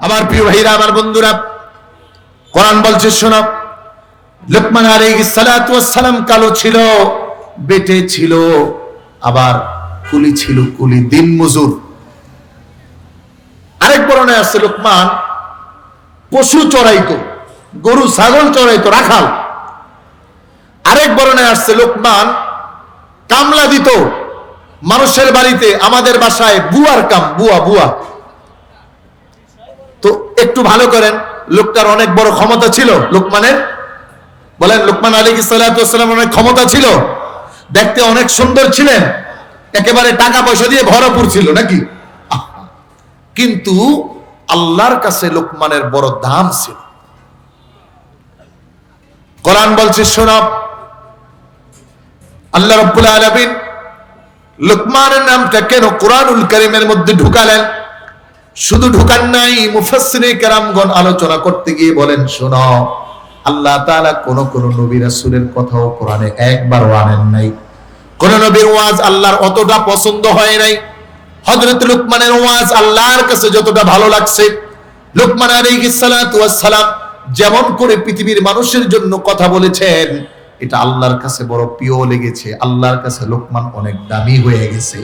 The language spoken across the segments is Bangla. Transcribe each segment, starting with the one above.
আমার প্রিয় ভাইরা, আমার বন্ধুরা, কোরআন বলছে শোনো, লুকমান আলাইহিস সালাতু ওয়াস সালাম কালো ছিল, বেটে ছিল, আবার কুলি ছিল, কুলি দিন মজুর। আরেক বর্ণনায় আছে লুকমান পশু চড়াইতো, গরু ছাগল চড়াইতো, রাখাল। আরেক বর্ণনায় আসছে লুকমান কামলা দিত মানুষের বাড়িতে, আমাদের বাসায় বুয়ার কাম, বুয়া বুয়া। তো একটু ভালো করেন, লোকটার অনেক বড় ক্ষমতা ছিল লুকমানের। বলেন, লুকমান আলাইহিস সালাতু ওয়াস সালাম অনেক ক্ষমতা ছিল, দেখতে অনেক সুন্দর ছিলেন, একেবারে টাকা পয়সা দিয়ে ভরপুর ছিল নাকি? কিন্তু আল্লাহর কাছে লুকমানের বড় দাম ছিল। কোরআন বলছে শোনো, আল্লাহ রাব্বুল আলামিন লুকমানের নামটা কেন কোরআনুল কারীমের মধ্যে ঢুকালেন? শুধু ঢুকান নাই, মুফাসসিরে কেরামগণ আলোচনা করতে গিয়ে বলেন শোনো, আল্লাহ তাআলা কোন কোন নবী রাসূলের কথাও কোরআনে একবারও আনেন নাই। কোন নবীর ওয়াজ আল্লাহর অতটা পছন্দ হয় নাই। হযরত লুকমানের ওয়াজ আল্লাহর কাছে যতটা ভালো লাগছে, লুকমান আলাইহিস সালাতু ওয়াস সালাম যেমন করে পৃথিবীর মানুষের জন্য কথা বলেছেন, এটা আল্লাহর কাছে বড় প্রিয় লেগেছে। আল্লাহর কাছে লুকমান অনেক দামি হয়ে গেছে।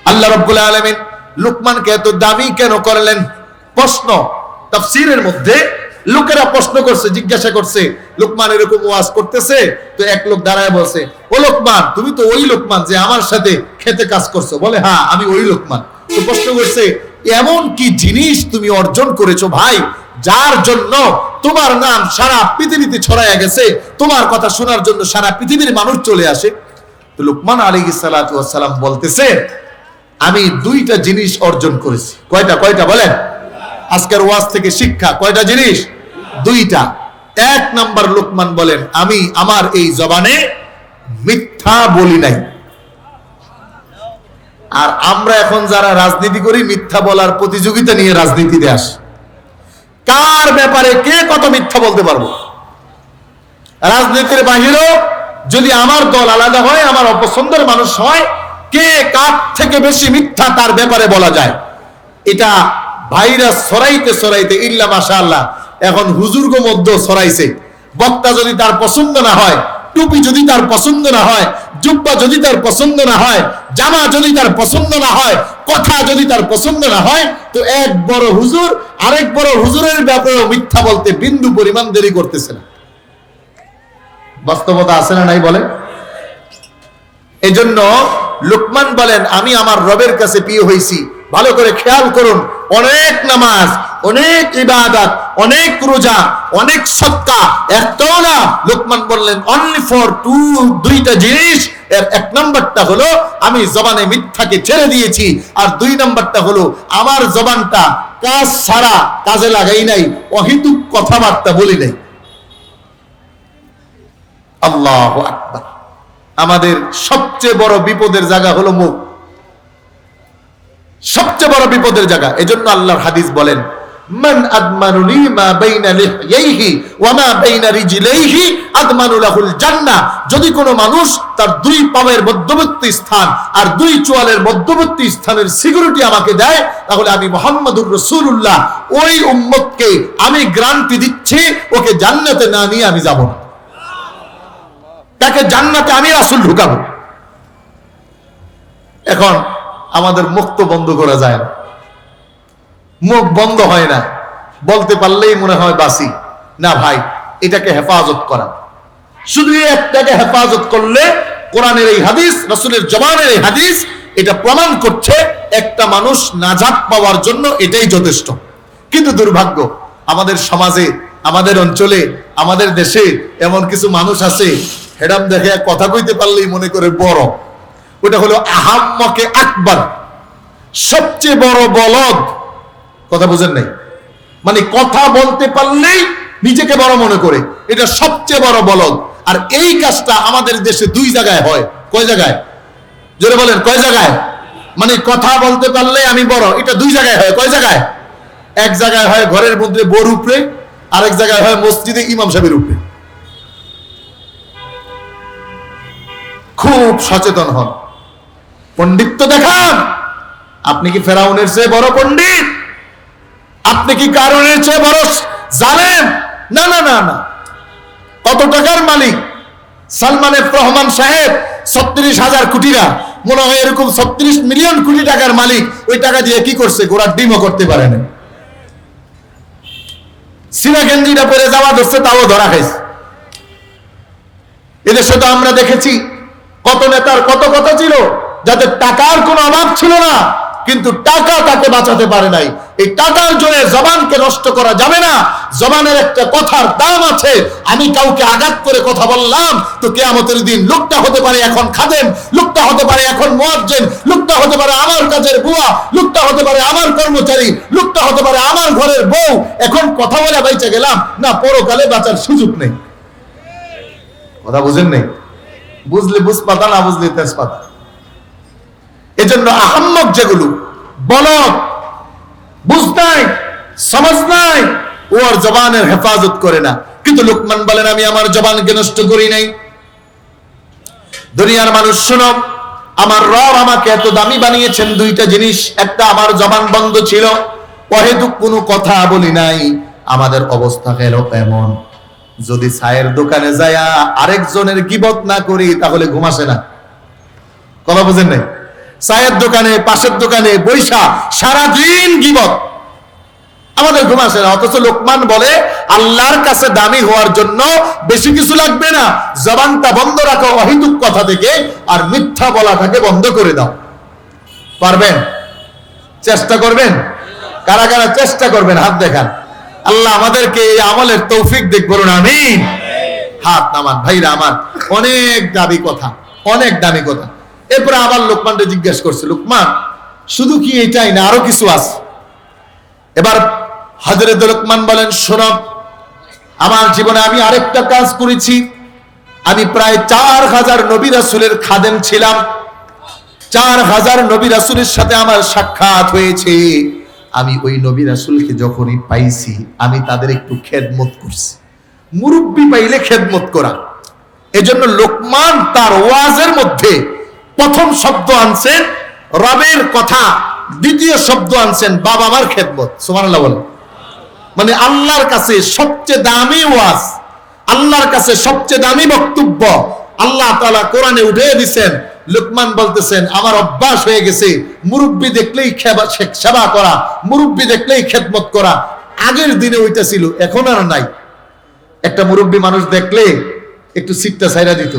আল্লাহ রাব্বুল আলামিন লুকমানকে এত দামি কেন করলেন? প্রশ্ন তাফসীরের মধ্যে লোকেরা প্রশ্ন করছে, জিজ্ঞাসা করছে, লুকমান এরকম ওয়াজ করতেছে, তো এক লোক দাঁড়ায় বলছে, ও লুকমান, তুমি তো ওই লুকমান যে আমার সাথে খেতে কাজ করছো। বলে, হ্যাঁ আমি ওই লুকমান। তো প্রশ্ন করছে, এমন কি জিনিস তুমি অর্জন করেছো ভাই, যার জন্য তোমার নাম সারা পৃথিবীতে ছড়াইয়া গেছে, তোমার কথা শোনার জন্য সারা পৃথিবীর মানুষ চলে আসে? তো লুকমান আলাইহিস সালাতু ওয়াস সালাম বলতেছে, আমি দুইটা জিনিস অর্জন করেছি। কয়টা? কয়টা বলেন? আজকের ওয়াজ থেকে শিক্ষা কয়টা জিনিস? দুইটা। এক নাম্বার, লুকমান বলেন, আমি আমার এই জবানে মিথ্যা বলি নাই। আর আমরা এখন যারা রাজনীতি করি, মিথ্যা বলার প্রতিযোগিতা নিয়ে রাজনীতিতে আসি। কার ব্যাপারে কে কত মিথ্যা বলতে পারবো? রাজনীতির বাহিরেও যদি আমার দল আলাদা হয়, আমার অপছন্দের মানুষ হয়, কে কার থেকে বেশি মিথ্যা তার ব্যাপারে বলা যায়, এটা ভাইরাস ছড়াইতে ছড়াইতে ইল্লা মাশাআল্লাহ এখন হুজুরগো মধ্যে ছড়াইছে। বক্তা যদি তার পছন্দ না হয়, টুপি যদি তার পছন্দ না হয়, জুব্বা যদি তার পছন্দ না হয়, জামা যদি তার পছন্দ না হয়, কথা যদি তার পছন্দ না হয়, তো এক বড় হুজুর আরেক বড় হুজুরের ব্যাপারে মিথ্যা বলতে বিন্দু পরিমাণ দেরি করতেছে না। বাস্তবতা আছে না নাই বলে? এজন্য লুকমান বলেন, আমি আমার রবের কাছে প্রিয় হইছি। ভালো করে খেয়াল করুন, অনেক নামাজ, অনেক ইবাদত, অনেক রোজা, অনেক সদকা, একটাও না। লুকমান বললেন অনলি ফর দুইটা জিনিস। এর এক নাম্বারটা হলো আমি জবানে মিথ্যাকে ছেড়ে দিয়েছি, আর দুই নাম্বারটা হলো আমার জবানটা কাজ ছাড়া কাজে লাগাই নাই, অহেতুক কথাবার্তা বলি নাই। আল্লাহু আকবার। আমাদের সবচেয়ে বড় বিপদের জায়গা হলো মুখ, সবচেয়ে বড় বিপদের জায়গা। এজন্য আল্লাহর হাদিস বলেন, মান আদমানু লি মা বাইনা লিহইহি ওয়া মা বাইনা রিজলাইহি আদমানু লাহুল জান্নাহ। যদি কোনো মানুষ তার দুই পায়ের মধ্যবর্তী স্থান আর দুই চোয়ালের মধ্যবর্তী স্থানের সিকিউরিটি আমাকে দেয়, তাহলে আমি মুহাম্মদুর রাসূলুল্লাহ ওই উম্মতকে আমি গ্যারান্টি দিচ্ছি, ওকে জান্নাতে না নিয়ে আমি যাব না। তাকে জান্নাতে আমি রাসূল ঢুকাবো। এখন আমাদের মুখ তো বন্ধ করা যায় না, মুখ বন্ধ হয় না, বলতে পারলেই মনে হয় বাসি না। ভাই, এটাকে হেফাজত করা, শুধু একটাকে হেফাজত করলে কোরআনের এই হাদিস, রাসূলের জবানের এই হাদিস, এটা প্রমাণ করছে একটা মানুষ নাজাত পাওয়ার জন্য এটাই যথেষ্ট। কিন্তু দুর্ভাগ্য, আমাদের সমাজে, আমাদের অঞ্চলে, আমাদের দেশে এমন কিছু মানুষ আছে, হেডাম দেখে কথা কইতে পারলেই মনে করে বড়। ওটা হলো আহাম্মকে আকবার, সবচেয়ে বড় বলদ। কথা বুঝেন নাই? মানে কথা বলতে পারলেই নিজেকে বড় মনে করে, এটা সবচেয়ে বড় বলদ। আর এই কাজটা আমাদের দেশে দুই জায়গায় হয়। কয় জায়গায়? জোরে বলেন, কয় জায়গায়? মানে কথা বলতে পারলে আমি বড়, এটা দুই জায়গায় হয়। কয় জায়গায়? এক জায়গায় হয় ঘরের মধ্যে বড় উপরে, আরেক জায়গায় হয় মসজিদে ইমাম সাহেবের উপরে। খুব সচেতন হন, পণ্ডিত্য দেখান। আপনি কি ফেরাউনের চেয়ে বড় পণ্ডিত? আপনি কি কারণের চেয়ে বড় জালেম? না না না না। কত টাকার মালিক সালমান এফ রহমান সাহেব? 36,000 কোটি না, মনে হয় এরকম 36 মিলিয়ন কোটি টাকার মালিক। ওই টাকা দিয়ে কি করছে? ঘোড়ার ডিমও করতে পারে না। সিনা গেঞ্জিটা পরে যাওয়া ধরছে, তাও ধরা খাইছে। এদেশে তো আমরা দেখেছি কত নেতার কত কথা ছিল, যাদের টাকার কোনো অভাব ছিল না, কিন্তু টাকা তাকে বাঁচাতে পারে নাই। এই টাকার জন্য জবানকে নষ্ট করা যাবে না। জবানের একটা কথার দাম আছে। আমি কাউকে আঘাত করে কথা বললাম তো কিয়ামতের দিন লোকটা হতে পারে এখন খাদেম, লোকটা হতে পারে এখন মুয়াজ্জিন, লোকটা হতে পারে আমার কাজের বুয়া, লোকটা হতে পারে আমার কর্মচারী, লোকটা হতে পারে আমার ঘরের বউ। এখন কথা বলে বাইচে গেলাম না, পরকালে বাঁচার সুযোগ নেই। কথা বুঝেন নেই? বুঝলে বুঝ পাতা, না বুঝলে তেজপাতা। এজন্য আহাম্মক যেগুলো বলদ, বুঝ নাই, সমাজ নাই, ওর জবানের হেফাজত করে না। কিন্তু লুকমান বলেন আমি আমার জবানকে নষ্ট করি নাই। দুনিয়ার মানুষ শোনো, আমার রব আমাকে এত দামি বানিয়েছেন দুইটা জিনিস। একটা, আমার জবান বন্ধ ছিল, অহেতুক কোনো কথা বলি নাই। আমাদের অবস্থা গেল এমন, যদি চায়ের দোকানে যায়া আরেকজনের গীবত না করি তাহলে ঘুম আসে না। কথা বুঝেন নাই? চায়ের দোকানে, পাশের দোকানে বৈশা সারাদিন গীবত, আমাদের ঘুম আসে না। অথচ লোকমান বলে আল্লাহর কাছে দামি হওয়ার জন্য বেশি কিছু লাগবে না, জবানটা বন্ধ রাখো অহেতুক কথা থেকে, আর মিথ্যা বলাটাকে বন্ধ করে দাও। পারবেন? চেষ্টা করবেন? কারা কারা চেষ্টা করবেন? হাত দেখান। আল্লাহ আমাদেরকে এই আমলের তৌফিক দিক, বলুন আমিন। হাত নামান ভাইরা আমার। অনেক দাবি কথা, অনেক দামি কথা। এরপরে আবার লোকমানকে জিজ্ঞেস করছে, লোকমান শুধু কি এটাই না, আরো কিছু আছে? এবার হযরত লোকমান বলেন, শোনো, আমার জীবনে আমি আরেকটা কাজ করেছি। আমি প্রায় 4000 নবী রাসূলের খাদেম ছিলাম। 4000 নবী রাসূলের সাথে আমার সাক্ষাৎ হয়েছে। আমি ওই নবী রাসূলকে যখনই পাইছি, আমি তাদের একটু খেদমত করছি। মুরব্বি পাইলে খেদমত করা। এজন্য লোকমান তার ওয়াজের মধ্যে প্রথম শব্দ আনছেন রবের কথা, দ্বিতীয় শব্দ আনছেন বাবা মার খেদমত। সুবহানাল্লাহ বলেন। মানে আল্লাহর কাছে সবচেয়ে দামি ওয়াজ, আল্লাহর কাছে সবচেয়ে দামি বক্তব্য আল্লাহ তাআলা কোরআনে উঠিয়ে দিয়েছেন। লোকমান বলতেছেন আমার অভ্যাস হয়ে গেছে মুরব্বি দেখলেই সেবা করা, মুরব্বি দেখলেই খেদমত করা। আগের দিনে ওইটা ছিল, এখন আর নাই। একটা মুরব্বি মানুষ দেখলে একটু সিটটা ছাইরা দিত।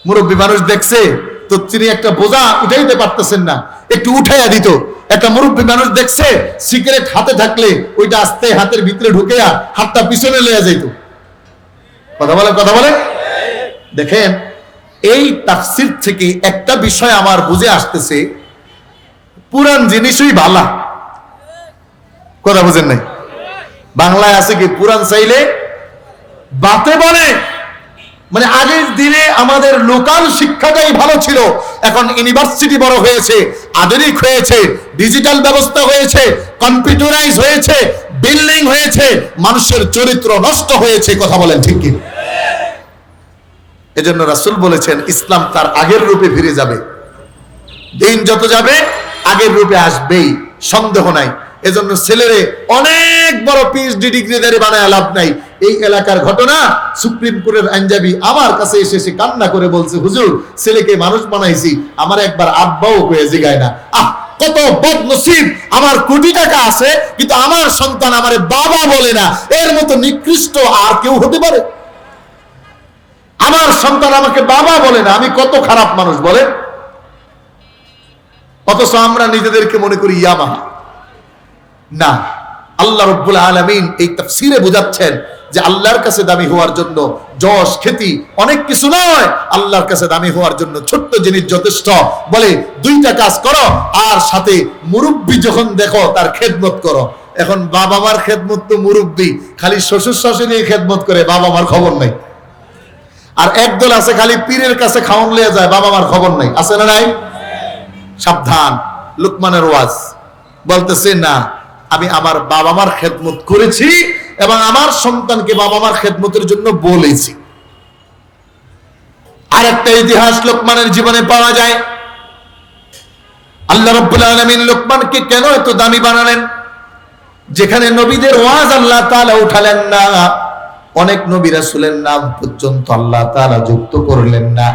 মুরব্বি মানুষ দেখছে তো তিনি একটা বোঝা উঠাইতে পারতেছেন না, একটু উঠাইয়া দিত। একটা মুরব্বি মানুষ দেখছে সিগারেট হাতে থাকলে ওইটা আস্তে হাতের ভিতরে ঢুকেয়া হাতটা পিছনে লইয়া যাইত। কথা বলে, কথা বলে। দেখেন, এই তাফসীর থেকে একটা বিষয় আমার বুঝে আসতেছে, পুরান জিনিসই ভালা। কথা বুঝেন নাই? বাংলায় আছে কি, পুরান চাইলে বাতে বলে। মানে আগের দিনে আমাদের লোকাল শিক্ষাটাই ভালো ছিল। এখন ইউনিভার্সিটি বড় হয়েছে, আধুনিক হয়েছে, ডিজিটাল ব্যবস্থা হয়েছে, কম্পিউটারাইজ হয়েছে, বিল্ডিং হয়েছে, মানুষের চরিত্র নষ্ট হয়েছে। কথা বলেন ঠিক কি? এজন্য রাসূল বলেছেন ইসলাম তার আগের রূপে ফিরে যাবে। দিন যত যাবে আগের রূপে আসবেই, সন্দেহ নাই। এজন্য ছেলেরে অনেক বড় পিএইচডি ডিগ্রিধারী বানায় লাভ নাই। এই এলাকার ঘটনা, সুপ্রিম কোর্টের আইনজীবী আমার কাছে এসে কান্না করে বলছে, হুজুর ছেলেকে মানুষ বানাইছি, আমার একবার আব্বাও কয়ে জিগায় না। কত বদনসিব, আমার কোটি টাকা আছে কিন্তু আমার সন্তান আমারে বাবা বলে না। এর মতো নিকৃষ্ট আর কেউ হতে পারে? আমার সন্তান আমাকে বাবা বলে না, আমি কত খারাপ মানুষ বলে। অথচ আমরা নিজেদেরকে মনে করি ইয়ামাহা। না, আল্লাহ রাব্বুল আলামিন এই তাফসীরে বোঝাচ্ছেন যে আল্লাহর কাছে দামি হওয়ার জন্য যশ খ্যাতি অনেক কিছু নয়, আল্লাহর কাছে দামি হওয়ার জন্য ছোট্ট জিনিস যথেষ্ট। বলে দুইটা কাজ করো, আর সাথে মুরব্বি যখন দেখো তার খেদমত করো। এখন বাবা মার খেদমত তো মুরব্বি খালি শ্বশুর শাশুড়ি খেদমত করে, বাবা মার খবর নাই। আর একদল আছে খালি পীরের কাছে খাওয়ান লিয়ে যায়, বাবা মার খবর নাই। আছে না নাই? সাবধান। লুকমানের ওয়াজ বলতেছে না, আমি আমার বাবা মার খেদমত করেছি এবং আমার সন্তানকে বাবা মার খেদমতের জন্য বলেছি। আর একটা ইতিহাস লোকমানের জীবনে পাওয়া যায়। আল্লাহ রাব্বুল আলামিন লোকমানকে কেন এত দামি বানালেন? যেখানে নবীদের ওয়াজ আল্লাহ তাআলা উঠালেন না, অনেক নবী রাসূলের নাম পর্যন্ত আল্লাহ তাআলা যুক্ত করলেন না।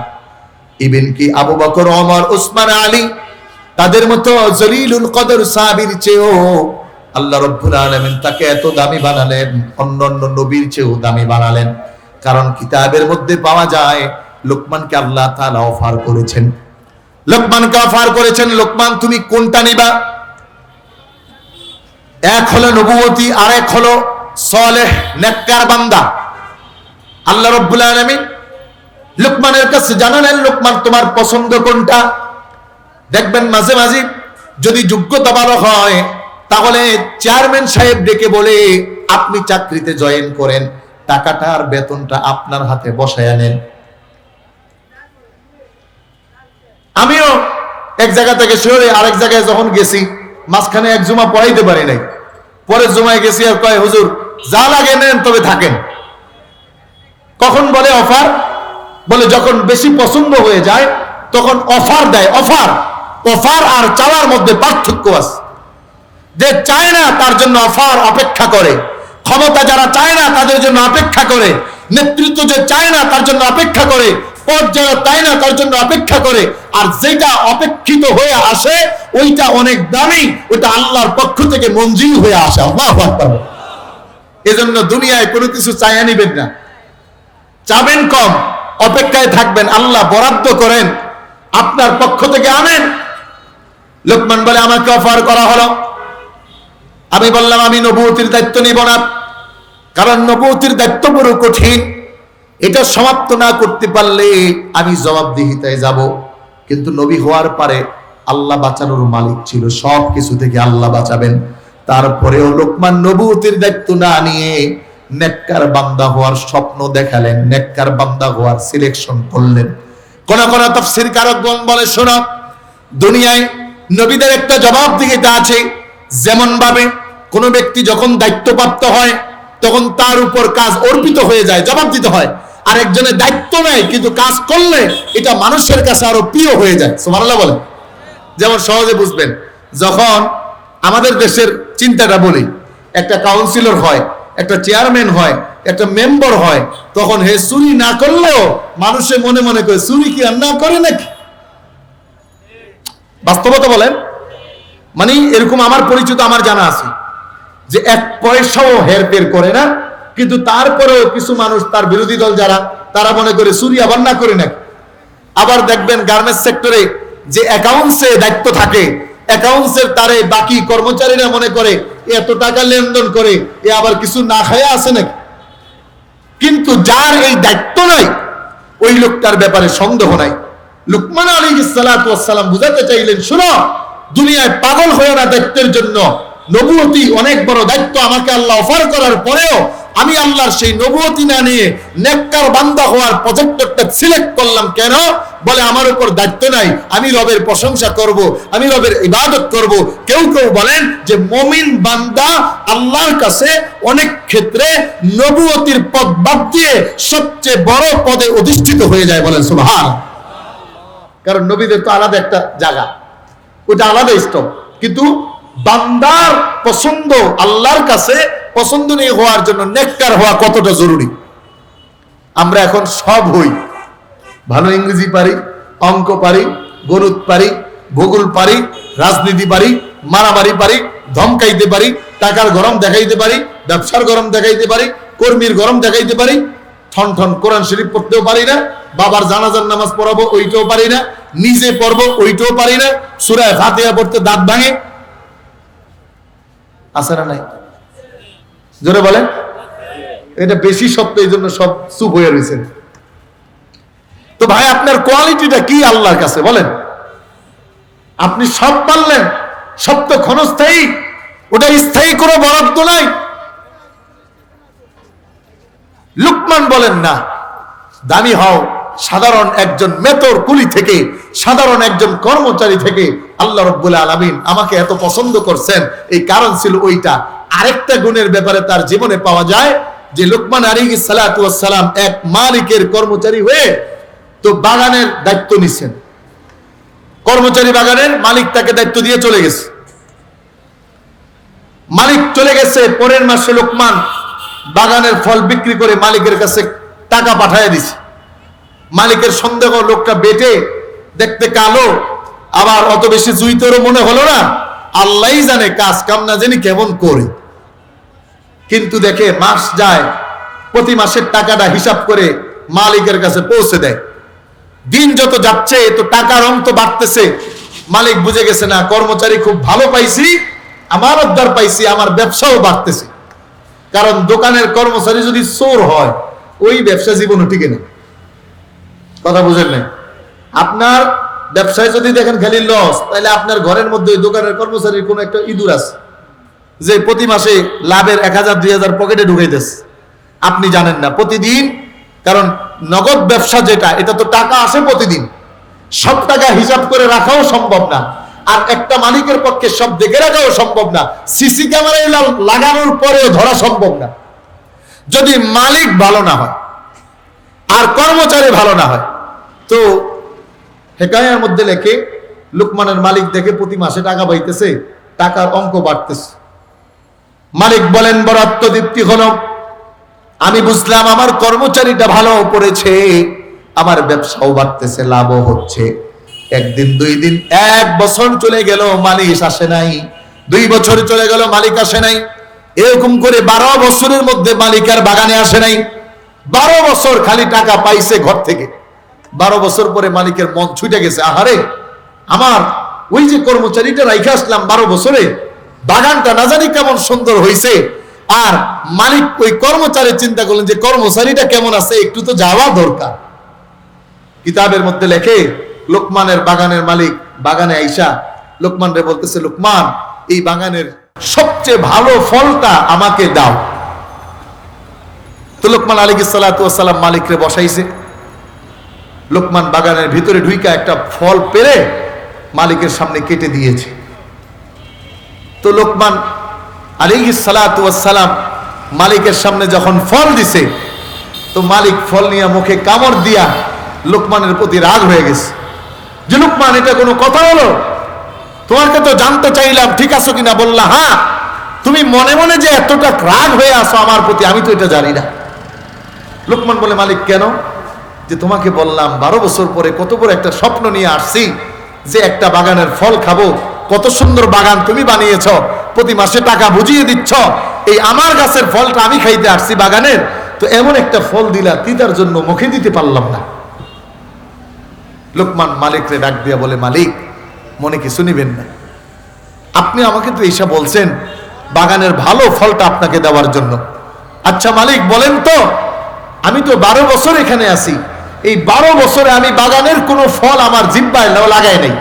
ইবেন কি আবু বকর, ওমর, উসমান, আলী তাদের মতো জলিলুল কদর সাহাবীর চেয়েও আল্লাহ রাব্বুল আলামিন তাকে এত দামি বানালেন, অন্যান্য নবীর চেয়েও দামি বানালেন। কারণ কিতাবের মধ্যে পাওয়া যায় লোকমানকে আল্লাহ তাআলা অফার করেছেন, লোকমানকে অফার করেছেন, লোকমান তুমি কোনটা নিবা? এক হলো নবুয়তি, আর এক হলো সালেহ নেককার বান্দা। আল্লাহ রাব্বুল আলামিন লোকমানের কাছে জানালেন, লোকমান তোমার পছন্দ কোনটা? দেখবেন মাঝে মাঝে যদি যোগ্যতা ভালো হয় তাহলে চেয়ারম্যান সাহেব ডেকে বলে আপনি চাকরিতে জয়েন করেন, টাকাটা আর বেতনটা আপনার হাতে বসায় নেন। আমিও এক জায়গা থেকে শহরে আরেক জায়গায় যখন গেছি, মাঝখানে এক জুমা পড়াইতে পারি নাই, পরের জুমায় গেছি আর কয় হুজুর যা লাগে নেন তবে থাকেন। কখন বলে অফার? বলে যখন বেশি পছন্দ হয়ে যায় তখন অফার দেয়। অফার অফার আর চাওয়ার মধ্যে পার্থক্য আছে। যে চায় না তার জন্য অফার অপেক্ষা করে, ক্ষমতা যারা চায় না তাদের জন্য অপেক্ষা করে, নেতৃত্ব যে চায় না তার জন্য অপেক্ষা করে, পদ যারা চায় না তার জন্য অপেক্ষা করে। আর যেটা অপেক্ষিত হয়ে আসে ওইটা অনেক দামি, ওইটা আল্লাহর পক্ষ থেকে মঞ্জুর হয়ে আসে। আল্লাহু আকবার। এজন্য দুনিয়ায় কোনো কিছু চাইয়া নিবেন না, চাবেন কম, অপেক্ষায় থাকবেন, আল্লাহ বরাদ্দ করেন, আপনার পক্ষ থেকে আনেন। লোকমান বলে আমাকে অফার করা হলো, আমি বললাম আমি নবুয়তির দায়িত্ব নিব না, কারণ নবুয়তির দায়িত্ব বড় কঠিন, এটা সমাপ্ত না করতে পারলে আমি জবাবদিহিতায় যাব। কিন্তু নবী হওয়ার পরে আল্লাহ বাঁচানোর মালিক ছিল, সব কিছু থেকে আল্লাহ বাঁচাবেন। তারপরেও লোকমান নবুয়তির দায়িত্ব না নিয়ে নেককার বান্দা হওয়ার স্বপ্ন দেখালেন, নেককার বান্দা হওয়ার সিলেকশন করলেন। কোন কোন তাফসীর কারকগণ বলে শোনো, দুনিয়ায় নবীদের একটা জবাবদিহিতা আছে। যেমন ভাবে কোন ব্যক্তি যখন দায়িত্বপ্রাপ্ত হয় তখন তার উপর কাজ অর্পিত হয়ে যায়, জবাব দিতে হয়। আর একজনের দায়িত্ব নেই কিন্তু কাজ করলে এটা মানুষের কাছে আরো প্রিয় হয়ে যায়। সুবহানাল্লাহ বলে। যেমন সহজে বুঝবেন, যখন আমাদের দেশের চিন্তাটা বলি, একটা কাউন্সিলর হয়, একটা চেয়ারম্যান হয়, একটা মেম্বার হয়, তখন হে চুরি না করলেও মানুষে মনে মনে করে চুরি কি আর না করে নাকি? বাস্তবতা বলেন। মানে এরকম আমার পরিচিত, আমার জানা আছে যে এক পয়সাও হেরফের করে না, কিন্তু তারপরেও কিছু মানুষ তার বিরোধী দল যারা, তারা মনে করে চুরি আবার না করে নাকি। আবার দেখবেন গার্মেন্টস সেক্টরে যে অ্যাকাউন্টসে দায়িত্ব থাকে, অ্যাকাউন্টসের তারে বাকি কর্মচারীরা মনে করে এত টাকা লেনদেন করে এ আবার কিছু না খায়া আছে নাকি। কিন্তু যার এই দায়িত্ব নাই ওই লোকটার ব্যাপারে সন্দেহ নাই। লুকমান আলাইহিস সালাতু ওয়াস সালাম বুঝাতে চাইলেন, শুনো, দুনিয়ায় পাগল হয়ে না দায়িত্বের জন্য। নবুয়তি অনেক বড় দায়িত্ব, আমাকে আল্লাহ অফার করার পরেও আমি আল্লাহর সেই নবুয়তি না নিয়ে নেককার বান্দা হওয়ার প্রজেক্টরটা সিলেক্ট করলাম। কেন? বলে আমার উপর দায়িত্ব নাই, আমি রবের প্রশংসা করব, আমি রবের ইবাদত করব। কেউ কেউ বলেন যে মুমিন বান্দা আল্লাহর কাছে অনেক ক্ষেত্রে নবুয়তির পদ বাদ দিয়ে সবচেয়ে বড় পদে অধিষ্ঠিত হয়ে যায়। বলেন সুবহান। কারণ নবীদের তো আলাদা একটা জায়গা, ওটা আলাদা স্টপ। কিন্তু বান্দার পছন্দ, আল্লাহর কাছে পছন্দনীয় হওয়ার জন্য নেককার হওয়া কতটা জরুরি। আমরা এখন সব হই, ভালো ইংরেজি পারি, অঙ্ক পারি, গণিত পারি, ভূগোল পারি, রাজনীতি পারি, মারামারি পারি, ধমকাইতে পারি, টাকার গরম দেখাইতে পারি, ব্যবসার গরম দেখাইতে পারি, কর্মীর গরম দেখাইতে পারি, ঠন ঠন কোরআন শরীফ পড়তেও পারি না, বাবার জানাজার নামাজ পড়াবো ওইটাও পারি না, নিজে পড়বো ওইটাও পারি না, সূরা ফাতিহা পড়তে দাঁত ভাঙে। আছে না নাই? জোরে বলেন। এটা বেশি সত্য, এই জন্য সব চুপ হয়ে রয়েছেন। তো ভাই আপনার কোয়ালিটিটা কি আল্লাহর কাছে বলেন? আপনি সব পারলেন, সব তো ক্ষণস্থায়ী, ওটা স্থায়ী কোনো বরাদ্দ নাই। লুকমান বলেন না, দামি হও সাধারণ একজন মেতর কুলি থেকে, সাধারণ একজন কর্মচারী থেকে। আল্লাহ রাব্বুল আলামিন আমাকে এত পছন্দ করছেন, এই কারণ ছিল ওইটা। আরেকটা গুণের ব্যাপারে তার জীবনে পাওয়া যায় যে লুকমান আলাইহিস সালাতু ওয়াস সালাম এক মালিকের কর্মচারী হয়ে তো বাগানের দায়িত্ব নিছেন। কর্মচারী বাগানের, মালিক তাকে দায়িত্ব দিয়ে চলে গেছে। মালিক চলে গেছে, পরের মাসে লোকমান বাগানের ফল বিক্রি করে মালিকের কাছে টাকা পাঠিয়ে দিছে। মালিকের সন্দেহ, লোকটা বেটে, দেখতে কালো, আবার অত বেশি জুইতেরও মনে হলো না, আল্লাহই জানে কাজ কাম না জানি কেমন করে। কিন্তু দেখে মাস যায়, প্রতি মাসের টাকাটা হিসাব করে মালিকের কাছে পৌঁছে দেয়। দিন যত যাচ্ছে তো টাকার অঙ্ক বাড়তেছে। মালিক বুঝে গেছে, না কর্মচারী খুব ভালো পাইছি, আমানতদার পাইছি, আমার ব্যবসাও বাড়তেছে। কারণ দোকানের কর্মচারী যদি চোর হয়, ওই ব্যবসা জীবনও টিকে না। কথা বুঝেন না? আপনার ব্যবসায় যদি দেখেন খালি লস, তাহলে আপনার ঘরের মধ্যে ওই দোকানের কর্মচারীর কোন একটা ইঁদুর আছে, যে প্রতি মাসে লাভের 1000 2000 পকেটে ঢুকাইতেছে, আপনি জানেন না প্রতিদিন। কারণ নগদ ব্যবসা যেটা, এটা তো টাকা আসে প্রতিদিন, সব টাকা হিসাব করে রাখাও সম্ভব না, আর একটা মালিকের পক্ষে সব দেখে রাখাও সম্ভব না, সিসি ক্যামেরা লাগানোর পরেও ধরা সম্ভব না। যদি মালিক ভালো না হয় আর কর্মচারী ভালো না হয়, তো হেকায়ার মধ্যে লেখে লুকমানের মালিক দেখে প্রতি মাসে টাকা পাইতেছে, টাকার অঙ্ক বাড়তেছে। মালিক বলেন, বড় আত্মতৃপ্তি হলো, আমি বুঝলাম আমার কর্মচারীটা ভালো পড়েছে, আমার ব্যবসাও বাড়তেছে, লাভও হচ্ছে। একদিন, 2 দিন, 1 বছর চলে গেল, মালিক আসে নাই। 2 বছর চলে গেল, মালিক আসে নাই। এরকম করে 12 বছরের মধ্যে মালিক আর বাগানে আসে নাই। 12 বছর খালি টাকা পাইছে ঘর থেকে। 12 বছর পরে মালিকের মন ছুটে গেছে, আহারে, আমার ওই যে কর্মচারীটা রাইখা আসলাম 12 বছরে, বাগানটা না জানি কেমন সুন্দর হয়েছে। আর মালিক ওই কর্মচারী চিন্তা করলেন যে কর্মচারীটা কেমন আছে, একটু তো যাওয়া দরকার। কিতাবের মধ্যে লেখে, লোকমানের বাগানের মালিক বাগানে আইসা লোকমান রে বলতেছে, লোকমান, এই বাগানের সবচেয়ে ভালো ফলটা আমাকে দাও। তো লোকমান আলাইহিস সালাতু ওয়াস সালাম মালিক রে বসাইছে। লোকমান বাগানের ভিতরে ঢুইকা একটা ফল পেরে মালিকের সামনে কেটে দিয়েছে। তো লোকমান আলাইহিস সালাতু ওয়াস সালাম মালিকের সামনে যখন ফল দিছে, তো মালিক ফল নিয়ে মুখে কামড় দিয়া লোকমানের প্রতি রাগ হয়ে গেছে, যে লোকমান, এটা কোনো কথা হলো? তোমাকে তো জানতে চাইলাম ঠিক আছো কিনা, বললা হ্যাঁ। তুমি মনে মনে যে এতটা রাগ হয়ে আসো আমার প্রতি, আমি তো এটা জানি না। লোকমান বলে, মালিক কেন? যে তোমাকে বললাম 12 বছর পরে কত বড় একটা স্বপ্ন নিয়ে আসছি, যে একটা বাগানের ফল খাবো, কত সুন্দর বাগান তুমি বানিয়েছ, প্রতি মাসে টাকা বুঝিয়ে দিচ্ছ, এই আমার গাছের ফলটা আমি খাইতে আসছি বাগানের, তো এমন একটা ফল দিলা, তিতার জন্য মুখে দিতে পারলাম না। লোকমান মালিকরে ডাক দিয়া বলে, মালিক, মনে কিছু নিবেন না, আপনি আমাকে তো এইসব বলছেন বাগানের ভালো ফলটা আপনাকে দেওয়ার জন্য। আচ্ছা মালিক, বলেন তো, আমি তো 12 বছর এখানে আছি, এই 12 বছরে আমি বাগানের কোনো ফল আমার জিহ্বায় লাগাই নাই।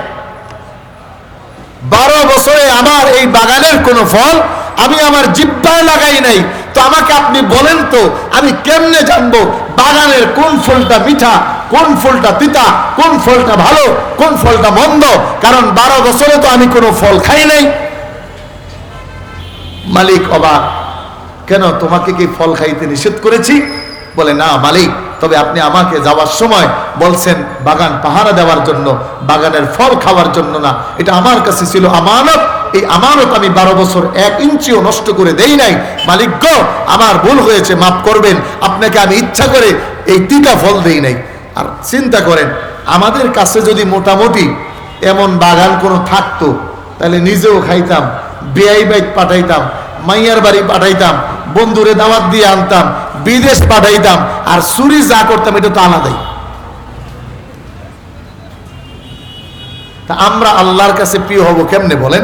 12 বছরে আমার এই বাগানের কোনো ফল আমি আমার জিহ্বায় লাগাই নাই। তো আমাকে আপনি বলেন তো, আমি কেমনে জানবো বাগানের কোন ফলটা মিঠা, কোন ফলটা তিতা, কোন ফলটা ভালো, কোন ফলটা মন্দ? কারণ 12 বছরে তো আমি কোনো ফল খাই নাই। মালিক অবাক, কেন, তোমাকে কি ফল খাইতে নিষেধ করেছি? বলে, না মালিক, তবে আপনি আমাকে যাওয়ার সময় বলছেন বাগান পাহারা দেওয়ার জন্য, বাগানের ফল খাওয়ার জন্য না। এটা আমার কাছে ছিল আমানত, এই আমানত আমি 12 বছর 1 ইঞ্চিও নষ্ট করে দেই নাই। মালিক গো, আমার ভুল হয়েছে, মাফ করবেন, আপনাকে আমি ইচ্ছা করে এই তিতা ফল দেই নাই। আর চিন্তা করেন, আমাদের কাছে যদি মোটামুটি এমন বাগান কোনো থাকতো, তাহলে নিজেও খাইতাম, বেয়াই বাইক পাঠাইতাম, মাইয়ার বাড়ি পাঠাইতাম, বন্ধুরে দাওয়াত দিয়ে আনতাম, বিদেশ পাঠাইতাম, আর চুরি যা করতাম এটা তো আলাদাই। তা আমরা আল্লাহর কাছে প্রিয় হব কেমনে বলেন?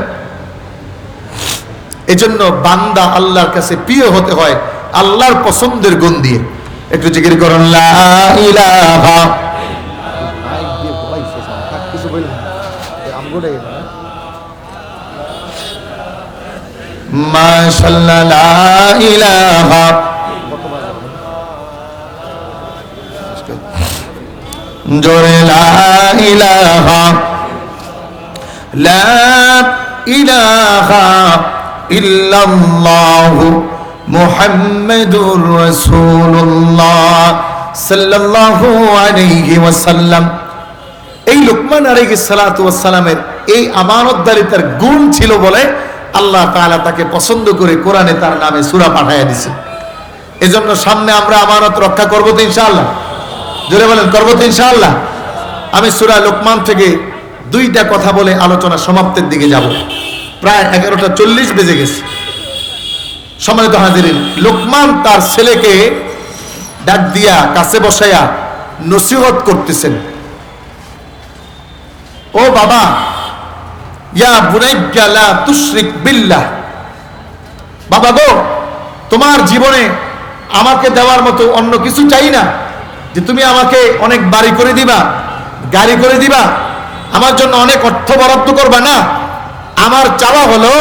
এজন্য বান্দা আল্লাহর কাছে প্রিয় হতে হয় আল্লাহর পছন্দের গুণ দিয়ে। একটু জিকির করুন, লা ইলাহা মাশাআল্লাহ, লা ইলাহা জোরে, লা ইলাহা, লা ইলাহা ইল্লাল্লাহু মুহাম্মাদুর রাসূলুল্লাহ সাল্লাল্লাহু আলাইহি ওয়াসাল্লাম। এই লোকমান আলাইহিস সালাতু ওয়াস সালামের এই আমানতদারিতার গুণ ছিল বলে আল্লাহ তাআলা তাকে পছন্দ করে কোরআনে তার নামে সূরা পাঠাইয়া দিয়েছে। এজন্য সামনে আমরা আমানত রক্ষা করব তো ইনশাআল্লাহ। জোরে বলেন, করব তো ইনশাআল্লাহ। আমি সূরা লোকমান থেকে 2টা কথা বলে আলোচনা সমাপ্তির দিকে যাব। প্রায় 11:40 বেজে গেছে। সম্মানিত হাজিরিন, লোকমান তার ছেলেকে ডাক দিয়া কাছে বসাইয়া নসিহত করতেছেন। ও বাবা, ইয়া বুনাইয়া লা তুশরিক বিল্লাহ, বাবা গো, তোমার জীবনে আমাকে দেওয়ার মতো অন্য কিছু চাই না, যে তুমি আমাকে অনেক বাড়ি করে দিবা, গাড়ি করে দিবা, আমার জন্য অনেক অর্থ বরাদ্দ করবা না। আমার চাওয়া হলো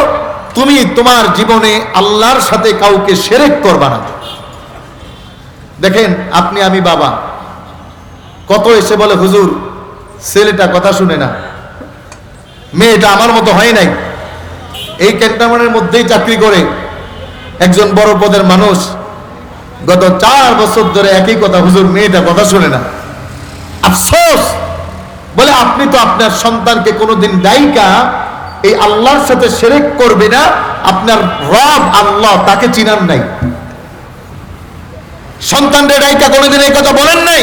তুমি তোমার জীবনে আল্লাহর সাথে কাউকে শিরক করবা না। দেখেন, আপনি আমি বাবা, কত এসে বলে হুজুর ছেলেটা কথা শুনে না, মেয়েটা আমার মতো হয় নাই। এই ক্যান্টনমেন্টের মধ্যেই চাকরি করে একজন বড় পদের মানুষ, গত 4 বছর ধরে একই কথা, হুজুর মেয়েটা কথা শুনে না। আফসোস, বলে আপনি তো আপনার সন্তানকে কোনোদিন দায়িকা এই আল্লাহর সাথে শিরক করবে না, আপনার রব আল্লাহ তাকে চিনান নাই। সন্তানদের দায়িকা কোনোদিন এই কথা বলেন নাই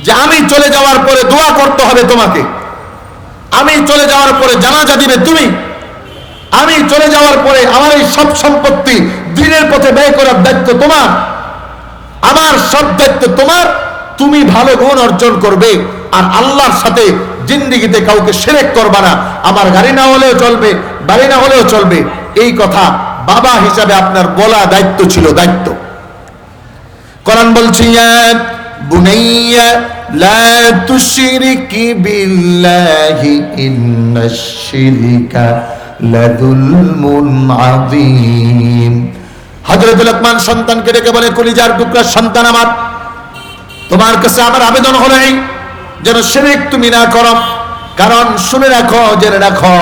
যে আমি চলে যাওয়ার পরে দোয়া করতে হবে তোমাকে, আমি চলে যাওয়ার পরে জানাজা দিবে তুমি, আমি চলে যাওয়ার পরে আমার এই সব সম্পত্তি দ্বীনের পথে ব্যয় করার দায়িত্ব তোমার, আমার সব দায়িত্ব তোমার, তুমি ভালো গুণ অর্জন করবে আর আল্লাহর সাথে জিন্দেগিতে কাউকে শিরক করবা না। আমার গাড়ি না হলেও চলবে, বাড়ি না হলেও চলবে, এই কথা বাবা হিসাবে আপনার বলা দায়িত্ব ছিল, দায়িত্ব। কোরআন বলছে, ইয়া বুনাইয়া লা তুশরিকি বিল্লাহি ইন্নাশ শিরকা লাযুলমুন আযীম। হযরত লোকমান সন্তানকে ডেকে বলে, কলিজার টুকরা সন্তান আমার, তোমার কাছে আমার আবেদন হলো এই, যেন শিরক তুমি না করো। কারণ শুনে রাখো, জেনে রাখো,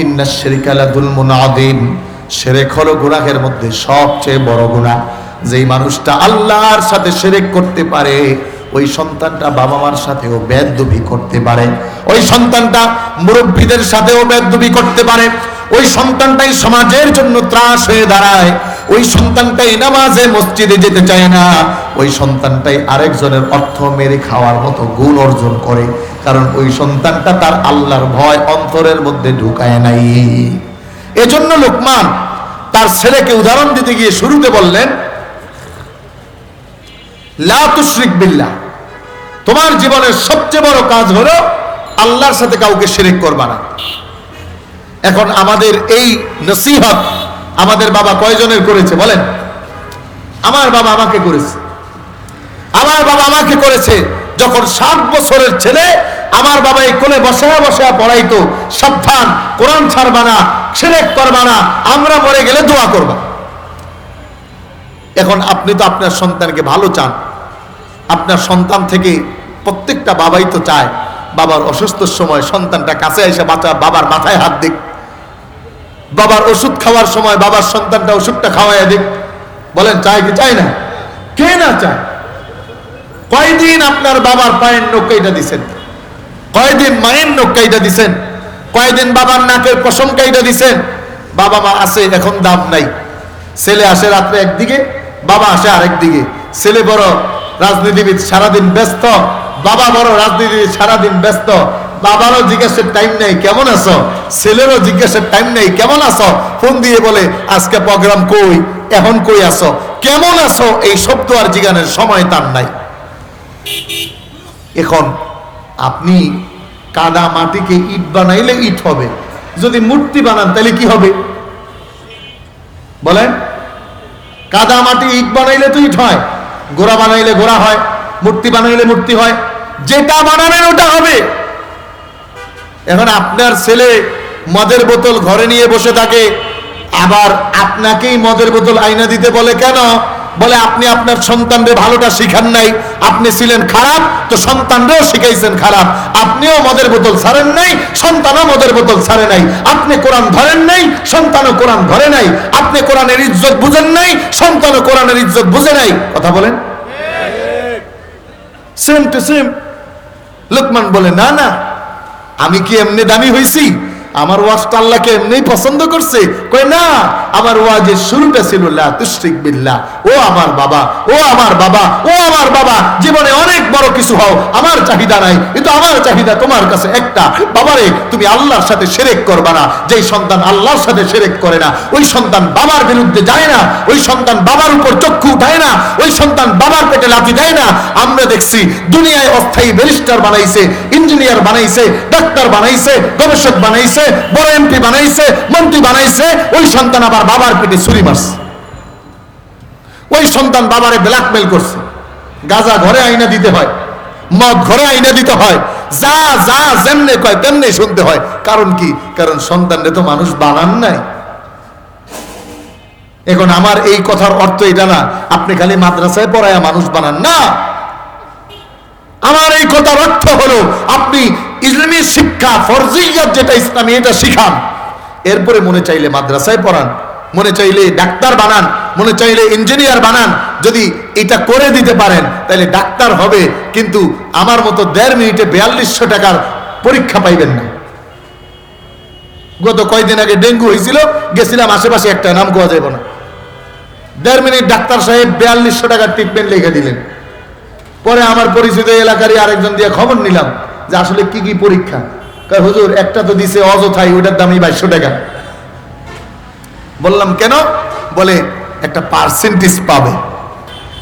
ইন্নাশ শিরকা লাযুলমুন আযীম, শিরক হলো গুনাহের মধ্যে সবচেয়ে বড় গুনাহ। যেই মানুষটা আল্লাহর সাথে শিরক করতে পারে, ওই সন্তানটা বাবা মার সাথেও বেয়াদবি করতে পারে, ওই সন্তানটা মুরব্বীদের সাথেও বেয়াদবি করতে পারে, ওই সন্তানটাই সমাজের জন্য ত্রাস হয়ে দাঁড়ায়, ওই সন্তানটাই নামাজে মসজিদে যেতে চায় না, ওই সন্তানটাই আরেকজনের অর্থ মেরে খাওয়ার মতো গুণ অর্জন করে। কারণ ওই সন্তানটা তার আল্লাহর ভয় অন্তরের মধ্যে ঢুকায় নাই। এজন্য লোকমান তার ছেলেকে উদাহরণ দিতে গিয়ে শুরুতে বললেন, লা তুশরিক বিল্লাহ, তোমার জীবনের সবচেয়ে বড় কাজ হলো আল্লাহর সাথে কাউকে শিরক করবা না। এখন আমাদের এই নসিহত আমাদের বাবা কয়জনের করেছে বলেন? আমার বাবা আমাকে করেছে। আমার বাবা আমাকে করেছে যখন 7 বছরের ছেলে আমার বাবা এই কোলে বসায়া বসায়া পড়াইতো, সাবধান, কোরআন ছাড়বা না, শিরক করবা না, আমরা মরে গেলে দোয়া করবা। এখন আপনি তো আপনার সন্তানকে ভালো চান, আপনার সন্তান থেকে প্রত্যেকটা বাবাই তো চায় বাবার অসুস্থর সময় সন্তানটা কাছে এসে বাবার মাথায় হাত দিক, বাবার ওষুধ খাওয়ার সময় বাবার সন্তানটা ওষুধটা খাওয়াইয়া দিক। বলেন চায় কি চায় না? কে না চায়? কয়দিন আপনার বাবার পায়ের নৌকাইটা দিছেন, কয়দিন মায়ের নৌকাইটা দিছেন, কয়দিন বাবার নাকের পশমকাইটা দিছেন। বাবা মা আছে, এখন দাম নাই। ছেলে আসে রাত্রে একদিকে, বাবা আসে আরেক দিকে। ছেলে বড় রাজনীতিবিদ, সারাদিন ব্যস্ত, বাবা বড় রাজনীতিবিদ, সারাদিন ব্যস্ত। বাবারও জিজ্ঞাসার টাইম নেই কেমন আছো, ছেলেরও জিজ্ঞাসার টাইম নেই কেমন আছো। ফোন দিয়ে বলে আজকে প্রোগ্রাম কই, এখন কই আছো, কেমন আছো, এই শব্দ আর জিজ্ঞানের সময় তার নাই। এখন আপনি কাদা মাটিকে ইট বানাইলে ইট হবে, যদি মূর্তি বানান তাহলে কি হবে বলেন? কাদা মাটি ইট বানাইলে তো ইট হয়, গোড়া বানাইলে গোড়া হয়, মূর্তি বানাইলে মূর্তি হয়, যেটা বানাবেন ওটা হবে। এখন আপনার ছেলে মদের বোতল ঘরে নিয়ে বসে থাকে, আবার আপনাকেই মদের বোতল আইনা দিতে বলে কেন? বলে আপনি আপনার সন্তানদের ভালোটা শিখান নাই, আপনি ছিলেন খারাপ তো সন্তানরাও শিখাইছেন খারাপ। আপনিও মদের বোতল ছাড়েন নাই, সন্তানও মদের বোতল ছাড়ে নাই। আপনি কোরআন ধরেন নাই, সন্তানও কোরআন ধরে নাই। আপনি কোরআনের ইজ্জত বুঝেন নাই, সন্তানও কোরআনের ইজ্জত বুঝে নাই। কথা বলেন? Same to same. লোকমান বলে না না, আমি কি এমনি দামি হইছি? আমার ওয়াজটা আল্লাহকে এমনি পছন্দ করছে? কই না, আমার ওয়াজের শুরুটা ছিল লা তুশরিক বিল্লাহ। ও আমার বাবা, ও আমার বাবা, ও আমার বাবা, জীবনে অনেক বড় কিছু হও, আমার চাহিদা নাই, কিন্তু আমার চাহিদা তোমার কাছে একটা, বাবারে তুমি আল্লাহর সাথে শিরক করবা না। যেই সন্তান আল্লাহর সাথে শিরক করে না, ওই সন্তান বাবার বিরুদ্ধে যায় না, ওই সন্তান বাবার উপর চক্ষু উঠায় না, ওই সন্তান বাবার পেটে লাথি দেয় না। আমরা দেখছি দুনিয়ায় অস্থায়ী ব্যারিস্টার বানাইছে, ইঞ্জিনিয়ার বানাইছে, ডাক্তার বানাইছে, গবেষক বানাইছে, বড় এমপি বানাইছে, মন্ত্রী বানাইছে, ওই সন্তান আবার বাবার পেটে ছুরি মারছে। ওই সন্তান বাবারে ব্ল্যাকমেল করছে। গাঁজা ঘরে আইনা দিতে হয়, মদ ঘরে আইনা দিতে হয়, যা যা যেমনে কয় তেমনি শুনতে হয়। কারণ কি? কারণ সন্তানরে তো মানুষ বানান নাই। এখন আমার এই কথার অর্থ এটা না আপনি খালি মাদ্রাসায় পড়ায়া মানুষ বানান না। আমার এই কথার অর্থ হলো আপনি ইসলামী শিক্ষা ফরজিয়াত যেটা ইসলামী এটা শিখান, এরপরে মনে চাইলে মাদ্রাসায় পড়ান, মনে চাইলে ডাক্তার বানান, মনে চাইলে ইঞ্জিনিয়ার বানান। যদি এটা করে দিতে পারেন তাহলে ডাক্তার হবে, কিন্তু আমার মতো 1.5 মিনিটে 4200 টাকার পরীক্ষা পাইবেন না। গত কয়েকদিন আগে ডেঙ্গু হয়েছিল, গেছিলাম, আশেপাশে একটা নাম কোয়া যাবে না। 1.5 মিনিট ডাক্তার সাহেব 4200 টাকার ট্রিটমেন্ট লিখে দিলেন। পরে আমার পরিচিত এলাকারই আরেকজন দিয়ে খবর নিলাম যে আসলে কি কি পরীক্ষা। হুজুর একটা তো দিছে অযথাই, ওইটার দামই 2200 টাকা। বললাম কেন? বলে একটা পার্সেন্টেজ পাবে।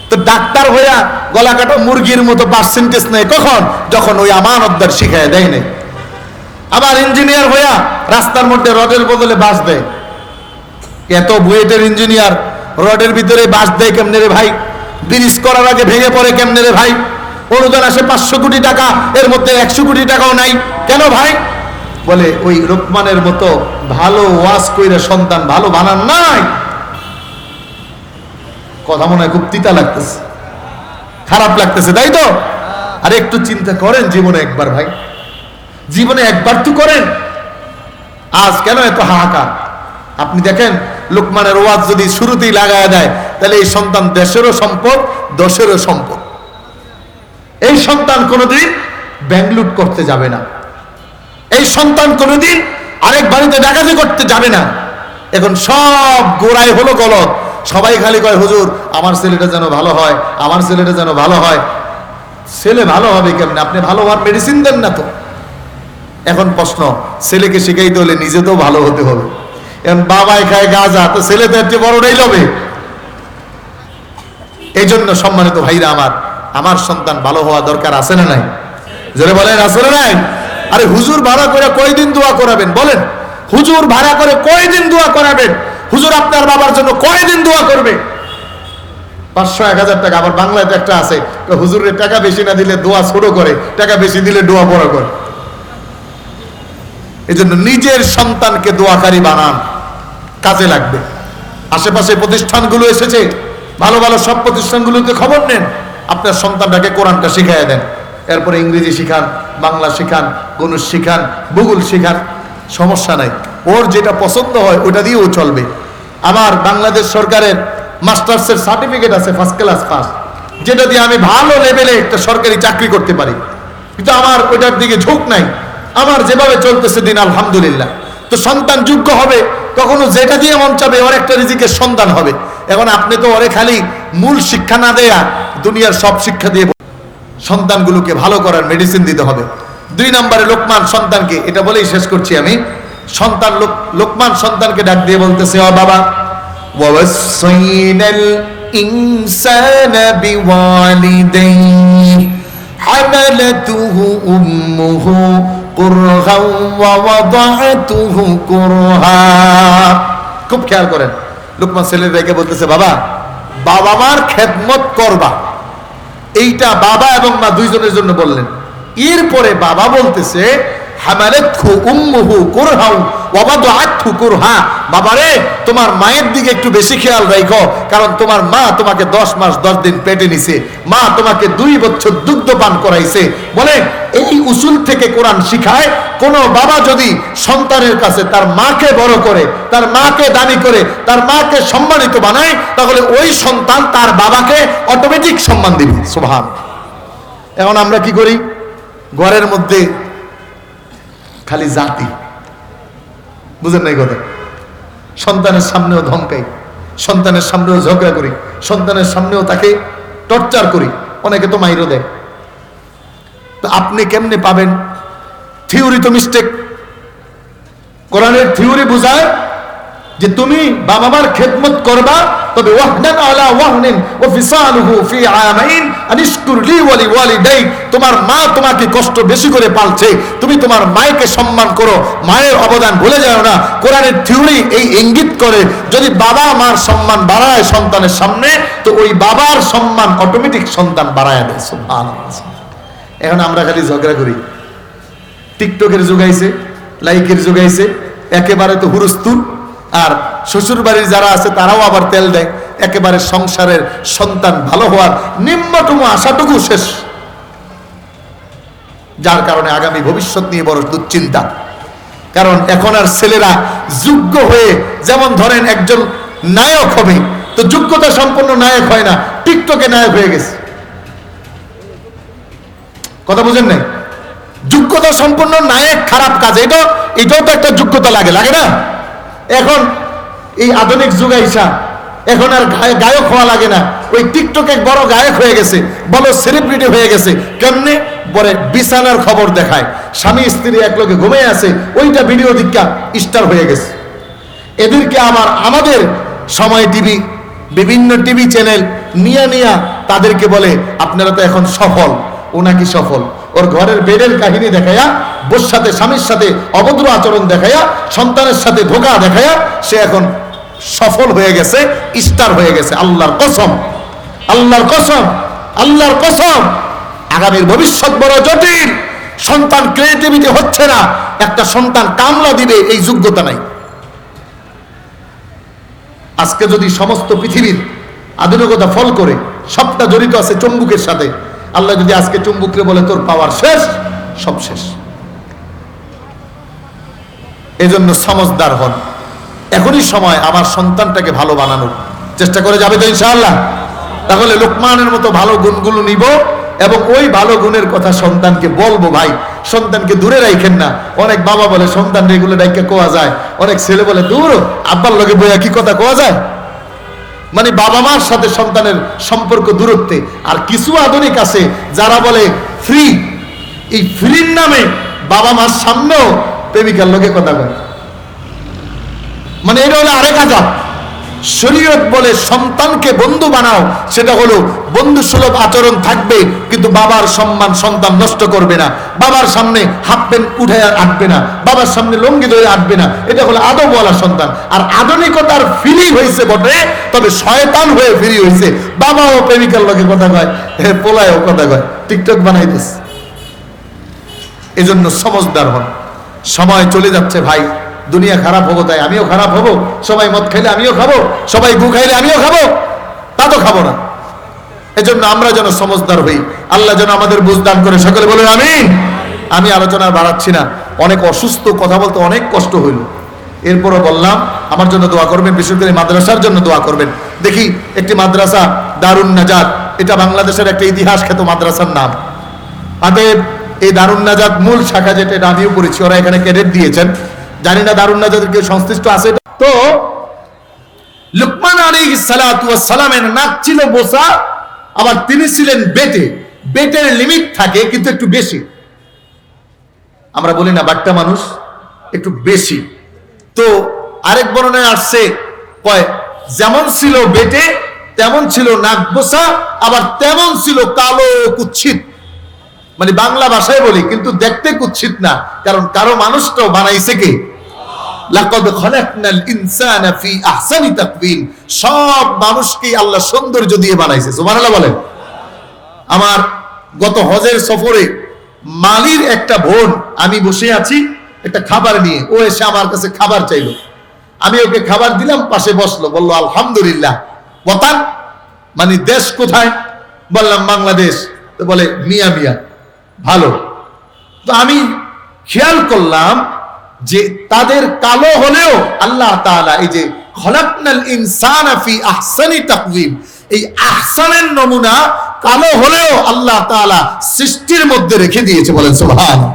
তো ডাক্তার হইয়া গলা কাটা মুরগির মতো পার্সেন্টেজ নেয় কখন? যখন ওই আমানতদার শিখায় দেয় নাই। আবার ইঞ্জিনিয়ার হইয়া রাস্তার মধ্যে রডের বদলে বাস দেয়। এত বুয়েটের ইঞ্জিনিয়ার রডের ভিতরে বাস দেয় কেমনে রে ভাই? ব্রিজ করার আগে ভেঙে পড়ে কেমনে রে ভাই? অনুদান আসে 500 কোটি টাকা, এর মধ্যে 100 কোটি টাকাও নাই, কেন ভাই? বলে ওই লোকমানের মতো ভালো ওয়াজ কইরা সন্তান ভালো বানান নাই। কথা মনে হয় খুব তিতা লাগতেছে, খারাপ লাগতেছে, তাই তো? আর একটু চিন্তা করেন জীবনে একবার ভাই, জীবনে একবার তো করেন। আজ কেন এত হাহাকার? আপনি দেখেন লোকমানের ওয়াজ যদি শুরুতেই লাগায় দেয় তাহলে এই সন্তান দেশেরও সম্পদ, দশেরও সম্পদ। এই সন্তান কোনোদিন ব্যাংক লুট করতে যাবে না, এই সন্তান কোনোদিন আরেক বাড়িতে ডাকাতি করতে যাবে না। এখন সব গোড়ায় হলো গলত। সবাই খালি কয় হুজুর আমার ছেলেটা যেন ভালো হয়, আমার ছেলেটা যেন ভালো হয়। ছেলে ভালো হবে কেমনে? আপনি ভালো হওয়ার মেডিসিন দেন না তো। এখন প্রশ্ন, ছেলেকে শিখাইতে হলে নিজে তো ভালো হতে হবে। এখন বাবাই খায় গাঁজা, তো ছেলে তো একটি বড়টাই লবে। এই জন্য সম্মানিত ভাইরা আমার সন্তান ভালো হওয়া দরকার আছে না নাই? জোরে বলেন আছে না নাই? আরে হুজুর ভাড়া করে কয়দিন দোয়া করাবেন বলেন? হুজুর ভাড়া করে কয়দিন দোয়া করাবেন? হুজুর আপনার বাবার জন্য কয়দিন দোয়া করবে? 500-1000 টাকা। আবার বাংলাতে একটা আছে, হুজুরের টাকা বেশি না দিলে দোয়া ছোট করে, টাকা বেশি দিলে দোয়া বড় করে। এই জন্য নিজের সন্তানকে দোয়াকারী বানান, কাজে লাগবে। আশেপাশে প্রতিষ্ঠানগুলো এসেছে, ভালো ভালো সব প্রতিষ্ঠানগুলোতে খবর নেন, আপনার সন্তানটাকে কোরআনটা শিখাইয়া দেন। এরপরে ইংরেজি শিখান, বাংলা শিখান, গণিত শিখান, ভূগোল শিখান, সমস্যা নাই। ওর যেটা পছন্দ হয় ওটা দিয়েও চলবে। আমার বাংলাদেশ সরকারের মাস্টার্সের সার্টিফিকেট আছে, ফার্স্ট ক্লাস পাস, যেটা দিয়ে আমি ভালো লেভেলে একটা সরকারি চাকরি করতে পারি, কিন্তু আমার ওইটার দিকে ঝোঁক নাই। আমার যেভাবে চলতেছে দিন আলহামদুলিল্লাহ। তো সন্তান যোগ্য হবে, কখনো যেটা দিয়ে মন চাবে ওর একটা রিজিকের সন্তান হবে। এখন আপনি তো ওরে খালি মূল শিক্ষা না দেয়া দুনিয়ার সব শিক্ষা দিয়ে সন্তানগুলোকে ভালো করার মেডিসিন দিতে হবে। 2 নম্বরে লোকমান সন্তানকে, এটা বলেই শেষ করছি আমি, সন্তান লোকমান সন্তানকে ডাক দিয়ে বলতেছে, ও বাবা, ওয়াসাইনাল ইনসানা বিওয়ালিদাইহি হামালাতুহু উম্মুহু কুরহা ওয়া ওয়াদাআতুহু কুরহা। খুব খেয়াল করেন, লোকমান ছেলের রেখে বলতেছে, বাবা, বাবা মার খেদমত করবা। এইটা বাবা এবং মা দুইজনের জন্য বললেন। এরপরে বাবা বলতেছে, হামালাতহু উম্মুহু কুরহা ওয়া ওয়াদাআতুহু কুরহা। বাবারে, তোমার মায়ের দিকে একটু বেশি খেয়াল রাখো, কারণ তোমার মা তোমাকে 10 মাস 10 দিন পেটে নিছে, মা তোমাকে 2 বছর দুগ্ধ পান করাইছে। বলে এই উসুল থেকে কোরআন শিখায়, কোন বাবা যদি সন্তানের কাছে তার মাকে বড় করে, তার মাকে দামি করে, তার মাকে সম্মানিত বানায়, তাহলে ওই সন্তান তার বাবাকে অটোমেটিক সম্মান দিবে। সুবহান। এখন আমরা কি করি? ঘরের মধ্যে খালি জাতি, বুঝেন নাই কথা? সন্তানের সামনেও ধমকাই, সন্তানের সামনেও ঝগড়া করি, সন্তানের সামনেও তাকে টর্চার করি, অনেকে তো মাইরও দেয়। তো আপনি কেমনে পাবেন? থিওরি তো মিস্টেক। কোরআনের থিওরি বোঝায় যে তুমি বাবা মার খেদমত করবা, তবে ওয়াহনান আলা ওয়াহনিন ওয়া ফিসালুহু ফি আমাইন আনিশকুর লি ওয়া লিওয়ালিদাইক। তোমার মা তোমাকে কষ্ট বেশি করে পালছে, তুমি তোমার মায়েকে সম্মান করো, মায়ের অবদান ভুলে যাও না। কোরআনের থিওরি এই ইঙ্গিত করে যদি বাবা মার সম্মান বাড়ায় সন্তানের সামনে, তো ওই বাবার সম্মান অটোমেটিক সন্তান বাড়ায় দেয়। সুবহানাল্লাহ। এখন আমরা খালি ঝগড়া করি, টিকটকের যুগাইছে, লাইকের যুগাইছে, একেবারে তো হুরস্তুর। আর শ্বশুর বাড়ির যারা আছে তারাও আবার তেল দেয়, একেবারে সংসারের সন্তান ভালো হওয়ার নিম্নতম আশাটুকু শেষ, যার কারণে আগামী ভবিষ্যৎ নিয়ে বড় দুশ্চিন্তা। কারণ এখন আর ছেলেরা যোগ্য হয়ে, যেমন ধরেন একজন নায়ক হবে, তো যোগ্যতা সম্পন্ন নায়ক হয় না, টিকটকে নায়ক হয়ে গেছে। কথা বুঝেন নাই? যোগ্যতা সম্পন্ন নায়ক খারাপ কাজ, এটাও তো একটা যোগ্যতা লাগে, লাগে না? এখন এই আধুনিক যুগ আইসা এখন আর গায়ক হওয়া লাগে না, ওই টিকটকে বড় গায়ক হয়ে গেছে, বড় সেলিব্রিটি হয়ে গেছে। কেমনে? পরে বিছানার খবর দেখায়, স্বামী স্ত্রী একলগে ঘুমিয়ে আছে, ওইটা ভিডিও দীক্ষা স্টার হয়ে গেছে। এদেরকে আবার আমাদের সময় টিভি, বিভিন্ন টিভি চ্যানেল নিয়া তাদেরকে বলে আপনারা তো এখন সফল। ও নাকি সফল? ওর ঘরের বেডের কাহিনী দেখায়া, বোর সাথে স্বামীর সাথে অভদ্র আচরণ দেখায়া, সন্তানের সাথে ধোঁকা দেখায়া সে এখন সফল হয়ে গেছে, স্টার হয়ে গেছে। আল্লাহর কসম, আল্লাহর কসম, আল্লাহর কসম, আগামীর ভবিষ্যৎ বড় জটিল। সন্তান ক্রিয়েটিভিটি হচ্ছে না, একটা সন্তান কামলা দিবে এই যোগ্যতা নাই। আজকে যদি সমস্ত পৃথিবীর আধুনিকতা ফল করে, সবটা জড়িত আছে চুম্বকের সাথে। আল্লাহ যদি আজকে চুম্বককে বলে তোর পাওয়ার শেষ, সব শেষ। এজন্য সমজদার হন, এখনই সময় আমার সন্তানটাকে ভালো বানানোর চেষ্টা করে যাবে তো ইনশাআল্লাহ। তাহলে লোকমানের মতো ভালো গুণগুলো নিব এবং ওই ভালো গুণের কথা সন্তানকে বলবো। ভাই, সন্তানকে দূরে রাখেন না। অনেক বাবা বলে সন্তান এগুলো ডাইকা কোয়া যায়, অনেক ছেলে বলে দূর আব্বার লগে বইয়া কি কথা কোয়া যায়। মানে বাবা মার সাথে সন্তানের সম্পর্ক দূরত্বে। আর কিছু আধুনিক আছে যারা বলে ফ্রি, এই ফ্রির নামে বাবা মার সামনেও প্রেমিকার লোকে কথা বলে। মানে এটা হলো আরেক আযাব। শরীয়ত বলে সন্তানকে বন্ধু বানাও, সেটা হলো বন্ধু সুলভ আচরণ থাকবে, কিন্তু বাবার সম্মান সন্তান নষ্ট করবে না, বাবার সামনে হাফ প্যান্ট উঠে আঁটবে না, বাবার সামনে লঙ্গি ধরে আঁটবে না। এটা হলো আদবওয়ালা সন্তান। আর আধুনিকতার ফ্রি হয়েছে বটে, তবে শয়তান হয়ে ফ্রি হয়েছে। বাবাও প্রেমিকার লোকে কথা কয়, পোলায়ও কথা কয়, টিকটক বানাইতেছে। এজন্য সমজদার হন। সময় চলে যাচ্ছে ভাই, দুনিয়া খারাপ হবো তাই আমিও খারাপ হবো। সবাই মদ খাইলে আমিও খাবো, সবাই গু খাইলে আমিও খাবো, তা তো খাবো না। এজন্য আমরা যেন সমজদার হই, আল্লাহ যেন আমাদের বুঝদান করে। সকলে বলেন আমিন। আমি আলোচনা বাড়াচ্ছি না, অনেক অসুস্থ, কথা বলতে অনেক কষ্ট হইল। এরপরও বললাম আমার জন্য দোয়া করবেন, বিশেষ করে মাদ্রাসার জন্য দোয়া করবেন। দেখি একটি মাদ্রাসা দারুন নাজাত, এটা বাংলাদেশের একটা ইতিহাস খ্যাত মাদ্রাসার নাম। অতএব এই দারুন নাজাত মূল শাখা যেটা, এটা আমিও পড়েছি, ওরা এখানে ক্যাডেট দিয়েছেন, জানি না দারুন নাজাতের কেউ সংশ্লিষ্ট আছে। তো লুকমান আলাইহিস সালাতু ওয়াস সালামের নাক ছিল বোসা, আবার তিনি ছিলেন বেটে। বেটের লিমিট থাকে কিন্তু একটু বেশি। আমরা বলি না বাট্টা মানুষ একটু বেশি। তো আরেক বর্ণনায় আসছে, কয় যেমন ছিল বেটে তেমন ছিল নাক বোসা, আবার তেমন ছিল কালো কুৎসিত। মানে বাংলা ভাষায় বলি, কিন্তু দেখতে কুৎসিত না, কারণ কারো মানুষটাও বানাইছে কে? লাকাদ খালাকনাল ইনসানা ফি আহসানি তাকওয়িম। সব মানুষকে আল্লাহ সৌন্দর্য দিয়ে বানাইছে। সুবহানাল্লাহ বলেন। আমার গত হজের সফরে মালির একটা বোন, আমি বসে আছি একটা খাবার নিয়ে, ও এসে আমার কাছে খাবার চাইলো, আমি ওকে খাবার দিলাম, পাশে বসলো, বললো আলহামদুলিল্লাহ। বতান মানে দেশ কোথায়? বললাম বাংলাদেশ। তো বলে মিয়া মিয়া, ভালো। তো আমি খেয়াল করলাম যে তাদের কালো হলেও আল্লাহ তাআলা এই যে খলাকনাল ইনসানা ফি আহসানি তাকওয়িম, এই আহসানের নমুনা কালো হলেও আল্লাহ তাআলা সৃষ্টির মধ্যে রেখে দিয়েছে। বলেন সুবহানাল্লাহ।